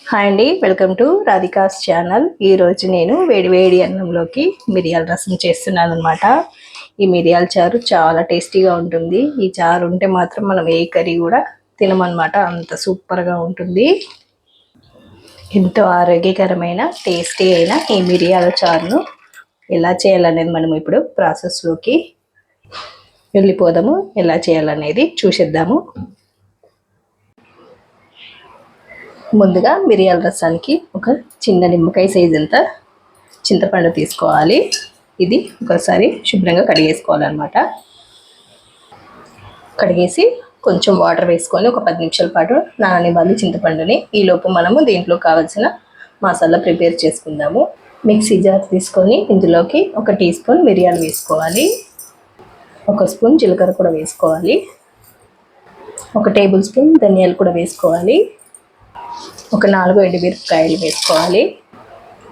Hi అండి, welcome to Radhika's channel. ఈరోజు నేను వేడి వేడి అన్నంలోకి మిరియాల రసం చేస్తున్నాను అనమాట. ఈ మిరియాల చారు చాలా టేస్టీగా ఉంటుంది. ఈ చారు ఉంటే మాత్రం మనం ఏ కర్రీ కూడా తినమన్నమాట, అంత సూపర్గా ఉంటుంది. ఎంతో ఆరోగ్యకరమైన టేస్టీ అయిన ఈ మిరియాల చారును ఎలా చేయాలనేది మనం ఇప్పుడు ప్రాసెస్లోకి వెళ్ళిపోదాము. ఎలా చేయాలనేది చూసేద్దాము. ముందుగా మిరియాల రసానికి ఒక చిన్న నిమ్మకాయ సైజ్ అంత చింతపండు తీసుకోవాలి. ఇది ఒకసారి శుభ్రంగా కడిగేసుకోవాలన్నమాట. కడిగేసి కొంచెం వాటర్ వేసుకొని ఒక 10 నిమిషాల పాటు నాననివ్వాలి చింతపండుని. ఈలోపు మనము దీంట్లో కావాల్సిన మసాలా ప్రిపేర్ చేసుకుందాము. మిక్సీ జార్ తీసుకొని ఇందులోకి 1 టీ స్పూన్ మిరియాలు వేసుకోవాలి. 1 స్పూన్ జీలకర్ర కూడా వేసుకోవాలి. 1 టేబుల్ స్పూన్ ధనియాలు కూడా వేసుకోవాలి. ఒక 4 ఎండుమిరపకాయలు వేసుకోవాలి.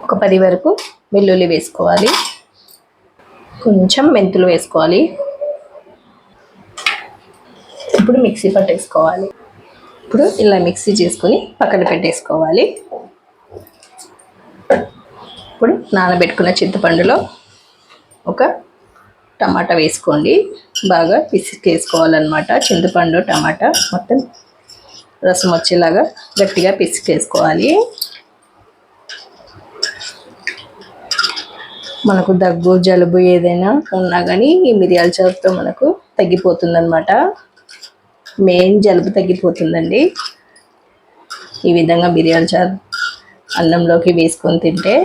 ఒక 10 వరకు వెల్లుల్లి వేసుకోవాలి. కొంచెం మెంతులు వేసుకోవాలి. ఇప్పుడు మిక్సీ పట్టేసుకోవాలి. ఇప్పుడు ఇలా మిక్సీ చేసుకొని పక్కన పెట్టేసుకోవాలి. ఇప్పుడు నానబెట్టుకున్న చింతపండులో ఒక టమాటా వేసుకోండి. బాగా పిసికేసుకోవాలన్నమాట. చింతపండు టమాటా మొత్తం రసం వచ్చేలాగా గట్టిగా పిసికేసుకోవాలి. మనకు దగ్గు జలుబు ఏదైనా ఉన్నా కానీ ఈ మిరియాల చారుతో మనకు తగ్గిపోతుందన్నమాట. మెయిన్ జలుబు తగ్గిపోతుందండి ఈ విధంగా మిరియాల చారు అన్నంలోకి వేసుకొని తింటే.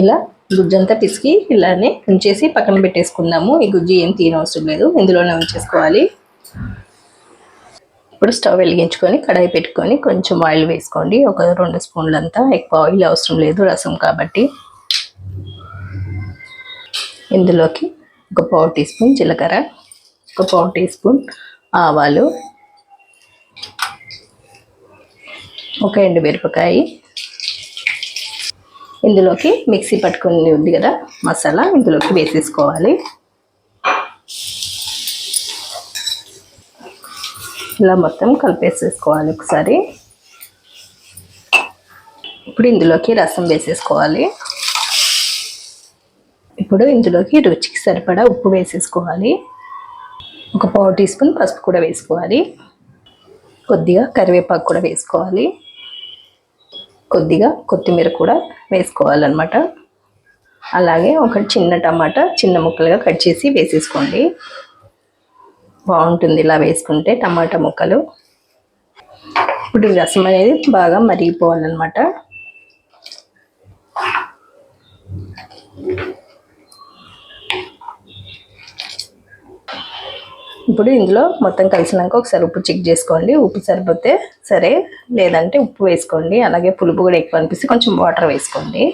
ఇలా గుజ్జంతా పిసికి ఇలానే ఉంచేసి పక్కన పెట్టేసుకుందాము. ఈ గుజ్జు ఏం తినవసరం లేదు, ఇందులోనే ఉంచేసుకోవాలి. ఇప్పుడు స్టవ్ వెలిగించుకొని కడాయి పెట్టుకొని కొంచెం ఆయిల్ వేసుకోండి. ఒక 2 స్పూన్లంతా, ఎక్కువ ఆయిల్ అవసరం లేదు రసం కాబట్టి. ఇందులోకి ఒక 1/4 టీ స్పూన్ జీలకర్ర, ఒక 1/4 టీ స్పూన్ ఆవాలు, ఒక ఎండుమిరపకాయ, ఇందులోకి మిక్సీ పట్టుకుని ఉంది కదా మసాలా, ఇందులోకి వేసేసుకోవాలి. ఇలా మొత్తం కలిపేసేసుకోవాలి ఒకసారి. ఇప్పుడు ఇందులోకి రసం వేసేసుకోవాలి. ఇప్పుడు ఇందులోకి రుచికి సరిపడా ఉప్పు వేసేసుకోవాలి. ఒక 1/4 టీ స్పూన్ పసుపు కూడా వేసుకోవాలి. కొద్దిగా కరివేపాకు కూడా వేసుకోవాలి. కొద్దిగా కొత్తిమీర కూడా వేసుకోవాలన్నమాట. అలాగే ఒక చిన్న టమాటా చిన్న ముక్కలుగా కట్ చేసి వేసేసుకోండి. బాగుంటుంది ఇలా వేసుకుంటే టమాటా ముక్కలు. ఇప్పుడు రసం అనేది బాగా మరిగిపోవాలన్నమాట. ఇప్పుడు ఇందులో మొత్తం కలిసినాక ఒకసారి ఉప్పు చెక్ చేసుకోండి. ఉప్పు సరిపోతే సరే, లేదంటే ఉప్పు వేసుకోండి. అలాగే పులుపు కూడా ఎక్కువ అనిపిస్తే కొంచెం వాటర్ వేసుకోండి.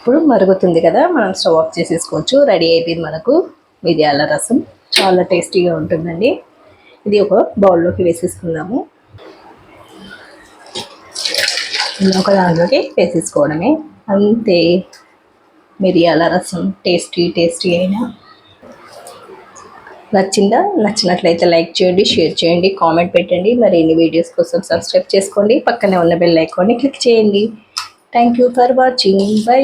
ఇప్పుడు మరుగుతుంది కదా, మనం స్టవ్ ఆఫ్ చేసేసుకోవచ్చు. రెడీ అయిపోయింది మనకు మిరియాల రసం. చాలా టేస్టీగా ఉంటుందండి. ఇది ఒక బౌల్లోకి వేసేసుకుందాము. ఒక దాంట్లోకి వేసేసుకోవడమే, అంతే. మిరియాల రసం టేస్టీ అయినా. నచ్చినట్లయితే లైక్ చేయండి, షేర్ చేయండి, కామెంట్ పెట్టండి. మరిన్ని వీడియోస్ కోసం సబ్స్క్రైబ్ చేసుకోండి. పక్కనే ఉన్న బెల్ ఐకాన్ని క్లిక్ చేయండి. Thank you for watching. By.